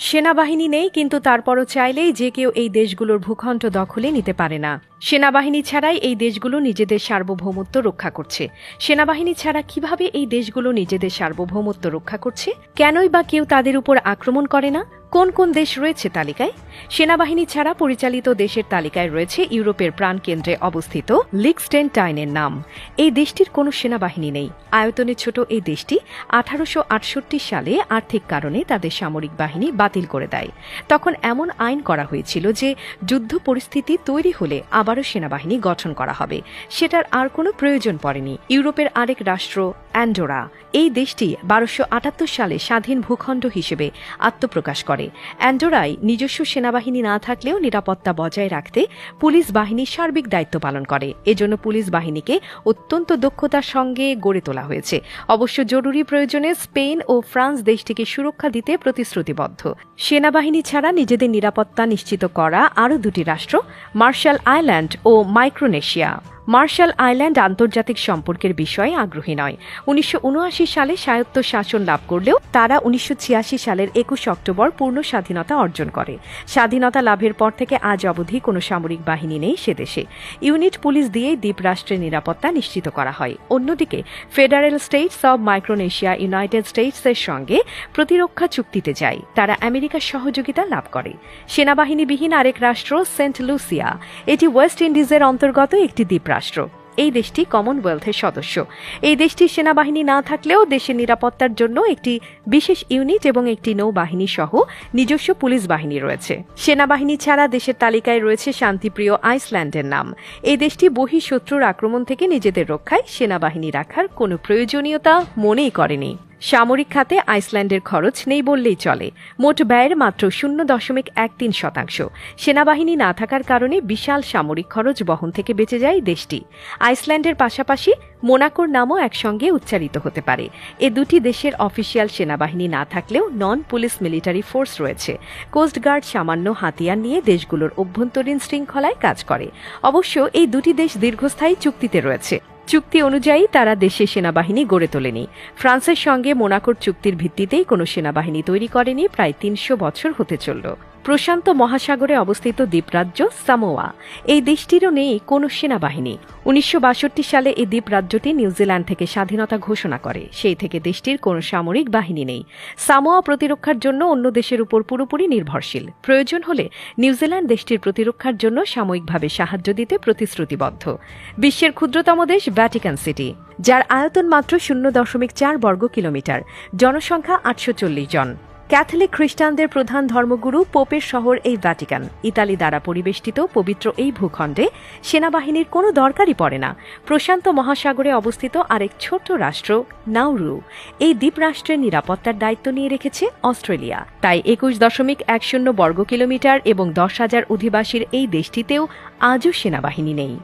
সেনাবাহিনী নেই, কিন্তু তারপরও চাইলেই যে কেউ এই দেশগুলোর ভূখণ্ড দখলে নিতে পারে না। সেনাবাহিনী ছাড়াই এই দেশগুলো নিজেদের সার্বভৌমত্ব রক্ষা করছে। সেনাবাহিনী ছাড়া কিভাবে এই দেশগুলো নিজেদের সার্বভৌমত্ব রক্ষা করছে? কেনই বা কেউ তাদের উপর আক্রমণ করে না? কোন কোন দেশ রয়েছে তালিকায়? সেনাবাহিনী ছাড়া পরিচালিত দেশের তালিকায় রয়েছে ইউরোপের প্রাণকেন্দ্রে অবস্থিত লিখটেনস্টাইনের নাম। এই দেশটির কোনো সেনাবাহিনী নেই। আয়তনে ছোট এই দেশটি 1868 সালে আর্থিক কারণে তাদের সামরিক বাহিনী বাতিল করে দেয়। তখন এমন আইন করা হয়েছিল যে যুদ্ধ পরিস্থিতি তৈরি হলে আবারও সেনাবাহিনী গঠন করা হবে। সেটার আর কোনো প্রয়োজন পড়েনি। ইউরোপের আরেক রাষ্ট্র অ্যান্ডোরা, এই দেশটি 1278 সালে স্বাধীন ভূখণ্ড হিসেবে আত্মপ্রকাশ করে। অ্যান্ডোরায় নিজস্ব সেনাবাহিনী না থাকলেও নিরাপত্তা বজায় রাখতে পুলিশ বাহিনী সার্বিক দায়িত্ব পালন করে। এজন্য পুলিশ বাহিনীকে অত্যন্ত দক্ষতার সঙ্গে গড়ে তোলা হয়েছে। অবশ্য জরুরি প্রয়োজনে স্পেন ও ফ্রান্স দেশটিকে সুরক্ষা দিতে প্রতিশ্রুতিবদ্ধ। সেনাবাহিনী ছাড়া নিজেদের নিরাপত্তা নিশ্চিত করা আরও দুটি রাষ্ট্র, মার্শাল আইল্যান্ড ও মাইক্রোনেশিয়া। মার্শাল আইল্যান্ড আন্তর্জাতিক সম্পর্কের বিষয়ে আগ্রহী নয়। 1979 সালে স্বায়ত্ত শাসন লাভ করলেও তারা 1986 সালের 21 অক্টোবর পূর্ণ স্বাধীনতা অর্জন করে। স্বাধীনতা লাভের পর থেকে আজ অবধি কোনো সামরিক বাহিনী নেই সে দেশে। ইউনিট পুলিশ দিয়েই দ্বীপরাষ্ট্রের নিরাপত্তা নিশ্চিত করা হয়। অন্যদিকে Federated States of Micronesia United স্টেটসের সঙ্গে প্রতিরক্ষা চুক্তিতে যায়। তারা আমেরিকার সহযোগিতা লাভ করে। সেনাবাহিনীবিহীন আরেক রাষ্ট্র সেন্ট লুসিয়া। এটি ওয়েস্ট ইন্ডিজের অন্তর্গত একটি দ্বীপ রাষ্ট্র। এই দেশটি কমনওয়েলথের সদস্য। এই দেশটির সেনাবাহিনী না থাকলেও দেশের নিরাপত্তার জন্য একটি বিশেষ ইউনিট এবং একটি নৌবাহিনী সহ নিজস্ব পুলিশ বাহিনী রয়েছে। সেনাবাহিনী ছাড়া দেশের তালিকায় রয়েছে শান্তিপ্রিয় আইসল্যান্ডের নাম। এই দেশটি বহিঃশত্রুর আক্রমণ থেকে নিজেদের রক্ষায় সেনাবাহিনী রাখার কোনো প্রয়োজনীয়তা মনেই করেনি। সামরিক খাতে আইসল্যান্ডের খরচ নেই বললেই চলে। মোট ব্যয়ের মাত্র 0.13%। সেনাবাহিনী না থাকার কারণে বিশাল সামরিক খরচ বহন থেকে বেঁচে যায় দেশটি। আইসল্যান্ডের পাশাপাশি মোনাকোর নামও একসঙ্গে উচ্চারিত হতে পারে। এ দুটি দেশের অফিসিয়াল সেনাবাহিনী না থাকলেও নন পুলিশ মিলিটারি ফোর্স রয়েছে। কোস্টগার্ড সামান্য হাতিয়ার নিয়ে দেশগুলোর অভ্যন্তরীণ শৃঙ্খলায় কাজ করে। অবশ্য এই দুটি দেশ দীর্ঘস্থায়ী চুক্তিতে রয়েছে। চুক্তি অনুযায়ী তারা দেশে সেনাবাহিনী গড়ে তোলেনি। ফ্রান্সের সঙ্গে মোনাকোর চুক্তির ভিত্তিতেই কোনো সেনাবাহিনী তৈরি করেনি প্রায় 300 বছর হতে চলল। প্রশান্ত মহাসাগরে অবস্থিত দ্বীপরাজ্য সামোয়া, এই দেশটিরও নেই কোনো সেনাবাহিনী। 1962 সালে এই দ্বীপরাজ্যটি নিউজিল্যান্ড থেকে স্বাধীনতা ঘোষণা করে। সেই থেকে দেশটির কোনো সামরিক বাহিনী নেই। সামোয়া প্রতিরক্ষার জন্য অন্য দেশের উপর পুরোপুরি নির্ভরশীল। প্রয়োজন হলে নিউজিল্যান্ড দেশটির প্রতিরক্ষার জন্য সাময়িকভাবে সাহায্য দিতে প্রতিশ্রুতিবদ্ধ। বিশ্বের ক্ষুদ্রতম দেশ ভ্যাটিকান সিটি, যার আয়তন মাত্র 0.4 বর্গ কিলোমিটার, জনসংখ্যা 840 জন। ক্যাথলিক খ্রিস্টানদের প্রধান ধর্মগুরু পোপের শহর এই ভ্যাটিকান। ইতালি দ্বারা পরিবেষ্টিত পবিত্র এই ভূখণ্ডে সেনাবাহিনীর কোনো দরকারই পড়ে না। প্রশান্ত মহাসাগরে অবস্থিত আরেক ছোট রাষ্ট্র নাউরু, এই দ্বীপরাষ্ট্রের নিরাপত্তার দায়িত্ব নিয়ে রেখেছে অস্ট্রেলিয়া। তাই 21.10 বর্গ কিলোমিটার এবং 10,000 অধিবাসীর এই দেশটিতেও আজও সেনাবাহিনী নেই।